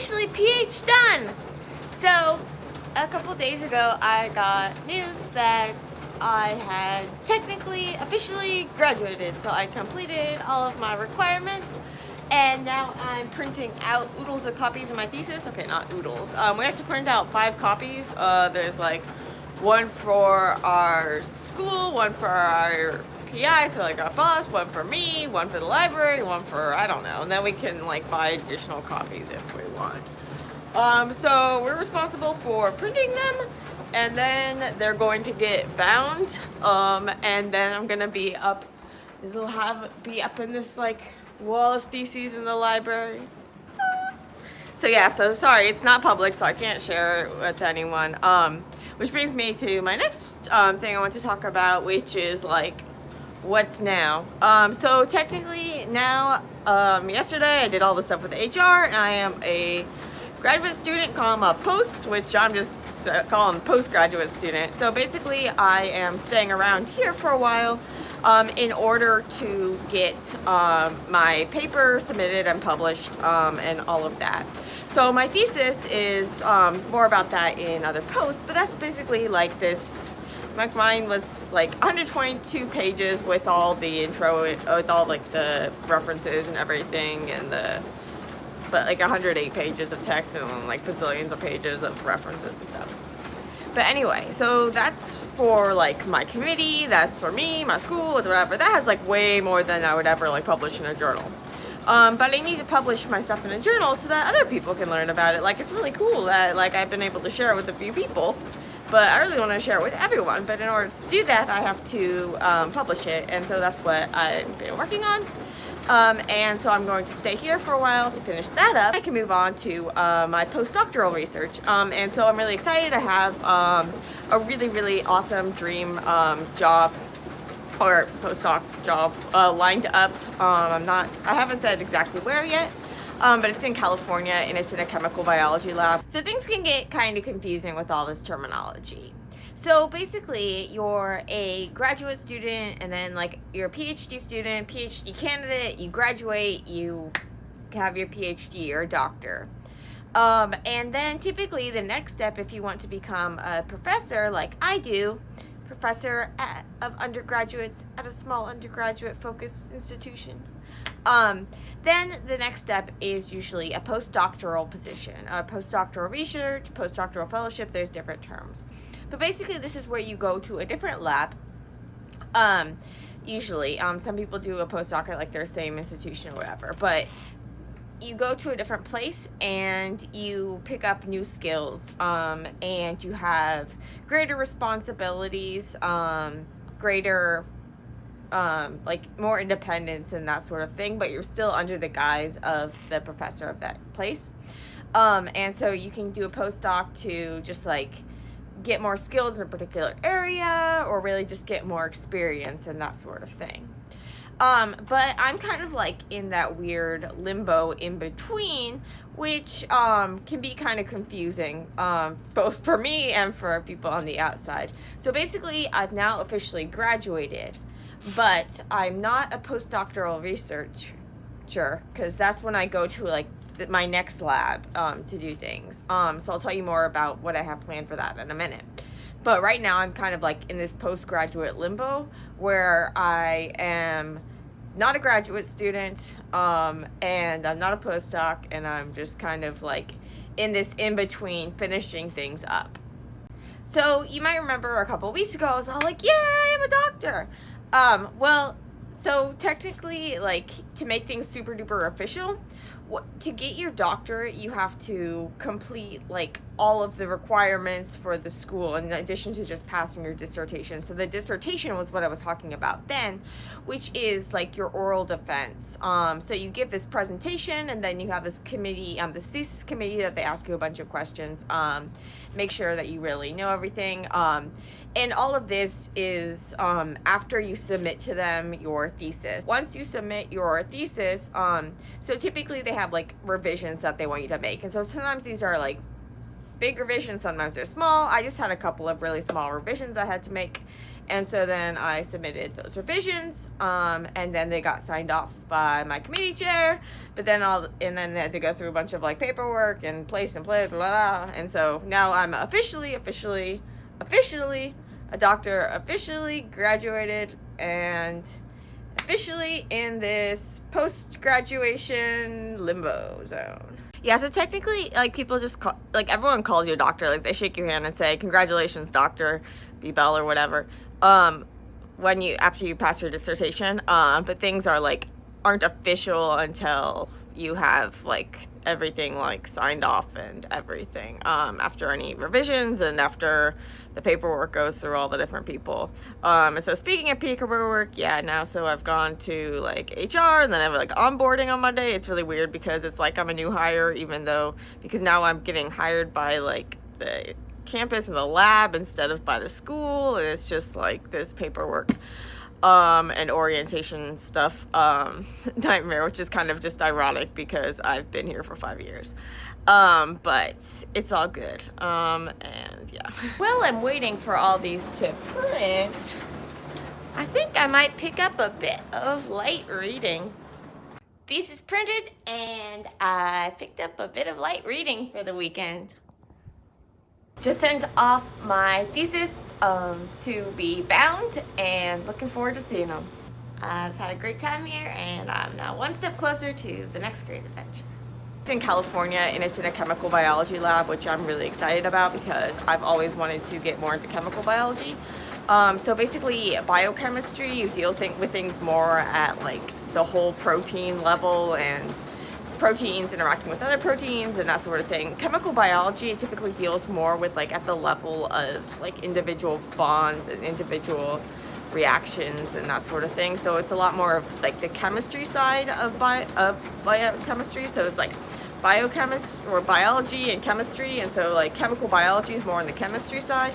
officially PH done. So a couple days ago I got news that I had technically officially graduated. So I completed all of my requirements and now I'm printing out oodles of copies of my thesis. Okay, not oodles. We have to print out 5 copies. There's like one for our school, one for our PI, so like our boss, one for me, one for the library, one for, I don't know, and then we can like buy additional copies if we want. So we're responsible for printing them, and then they're going to get bound, and then I'm gonna be up, it'll be up in this like wall of theses in the library. So yeah, so sorry, it's not public, so I can't share it with anyone. Which brings me to my next thing I want to talk about, which is like, what's now? So technically now, yesterday I did all the stuff with HR, and I am a graduate student, call them a post, which I'm just calling postgraduate student. So basically I am staying around here for a while in order to get my paper submitted and published and all of that. So my thesis is more about that in other posts, but that's basically like this. Mine was like 122 pages with all the intro, with all like the references and everything, and but like 108 pages of text and like bazillions of pages of references and stuff. But anyway, so that's for like my committee, that's for me, my school, whatever. That has like way more than I would ever like publish in a journal. But I need to publish my stuff in a journal so that other people can learn about it. Like, it's really cool that like I've been able to share it with a few people, but I really want to share it with everyone. But in order to do that, I have to publish it, and so that's what I've been working on. And so I'm going to stay here for a while to finish that up. I can move on to my postdoctoral research. And so I'm really excited. I have a really, really awesome dream job or postdoc job lined up. I haven't said exactly where yet, but it's in California and it's in a chemical biology lab. So things can get kind of confusing with all this terminology. So basically you're a graduate student, and then like you're a PhD student, PhD candidate, you graduate, you have your PhD or doctor. And then typically the next step, if you want to become a professor like I do, professor of undergraduates at a small undergraduate focused institution, then the next step is usually a postdoctoral position, postdoctoral research, postdoctoral fellowship. There's different terms, but basically this is where you go to a different lab. Usually some people do a postdoc at like their same institution or whatever, but you go to a different place and you pick up new skills, and you have greater responsibilities, greater like more independence and that sort of thing, but you're still under the guise of the professor of that place. And so you can do a postdoc to just like get more skills in a particular area, or really just get more experience and that sort of thing. But I'm kind of like in that weird limbo in between, which can be kind of confusing, both for me and for people on the outside. So basically I've now officially graduated, but I'm not a postdoctoral researcher, because that's when I go to like my next lab to do things. So I'll tell you more about what I have planned for that in a minute. But right now I'm kind of like in this postgraduate limbo where I am not a graduate student, and I'm not a postdoc, and I'm just kind of like in this in-between finishing things up. So you might remember a couple weeks ago I was all like, yeah, I'm a doctor. Well, so technically, like, to make things super duper official, to get your doctorate, you have to complete like all of the requirements for the school, in addition to just passing your dissertation. So the dissertation was what I was talking about then, which is like your oral defense. So you give this presentation, and then you have this committee, the thesis committee, that they ask you a bunch of questions, make sure that you really know everything. And all of this is after you submit to them your thesis. Once you submit your thesis, so typically they have like revisions that they want you to make. And so sometimes these are like big revisions, sometimes they're small. I just had a couple of really small revisions I had to make. And so then I submitted those revisions, and then they got signed off by my committee chair. But then they had to go through a bunch of like paperwork and place and play, blah, blah, blah. And so now I'm officially a doctor, officially graduated, and officially in this post-graduation limbo zone. Yeah, so technically, like, people just call, like, everyone calls you a doctor. Like, they shake your hand and say, "Congratulations, Dr. B. Bell," or whatever, after you pass your dissertation. But things aren't official until you have, like, everything, like, signed off and everything, after any revisions and after the paperwork goes through all the different people. And so speaking of paperwork, so I've gone to, like, HR, and then I have, like, onboarding on Monday. It's really weird because it's like I'm a new hire, because now I'm getting hired by, like, the campus and the lab instead of by the school, and it's just, like, this paperwork and orientation stuff nightmare, which is kind of just ironic because I've been here for 5 years. But it's all good. And yeah. While I'm waiting for all these to print, I think I might pick up a bit of light reading. Thesis printed, and I picked up a bit of light reading for the weekend. Just sent off my thesis to be bound, and looking forward to seeing them. I've had a great time here, and I'm now one step closer to the next great adventure. It's in California, and it's in a chemical biology lab, which I'm really excited about because I've always wanted to get more into chemical biology. So basically, biochemistry, you deal with things more at like the whole protein level and proteins interacting with other proteins and that sort of thing. Chemical biology typically deals more with like at the level of like individual bonds and individual reactions and that sort of thing. So it's a lot more of like the chemistry side of biochemistry. So it's like biochemist or biology and chemistry, and so like chemical biology is more on the chemistry side,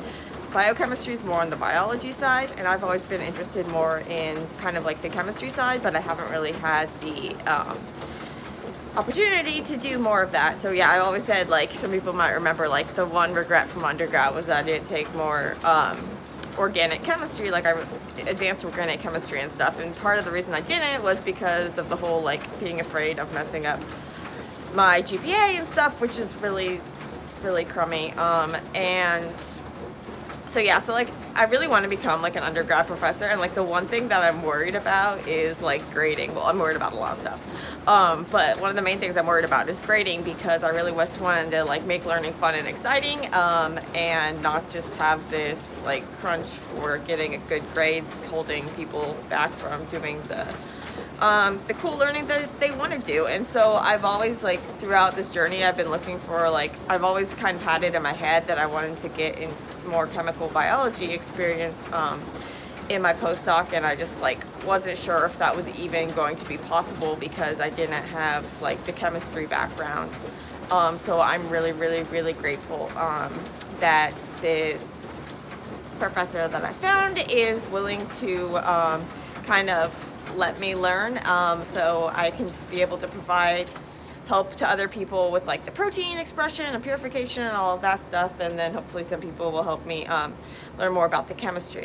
biochemistry is more on the biology side, and I've always been interested more in kind of like the chemistry side, but I haven't really had the opportunity to do more of that. So yeah, I always said, like, some people might remember, like, the one regret from undergrad was that I didn't take more organic chemistry, like advanced organic chemistry and stuff, and part of the reason I didn't was because of the whole, like, being afraid of messing up my GPA and stuff, which is really, really crummy. And so yeah, so like I really want to become like an undergrad professor, and like the one thing that I'm worried about is like grading. Well, I'm worried about a lot of stuff, but one of the main things I'm worried about is grading, because I really just wanted to like make learning fun and exciting, and not just have this like crunch for getting a good grades holding people back from doing the cool learning that they want to do. And so I've always, like, throughout this journey, I've been looking for, like, I've always kind of had it in my head that I wanted to get in more chemical biology experience in my postdoc, and I just, like, wasn't sure if that was even going to be possible because I didn't have, like, the chemistry background. So I'm really, really, really grateful that this professor that I found is willing to kind of let me learn, so I can be able to provide help to other people with like the protein expression and purification and all of that stuff, and then hopefully some people will help me learn more about the chemistry.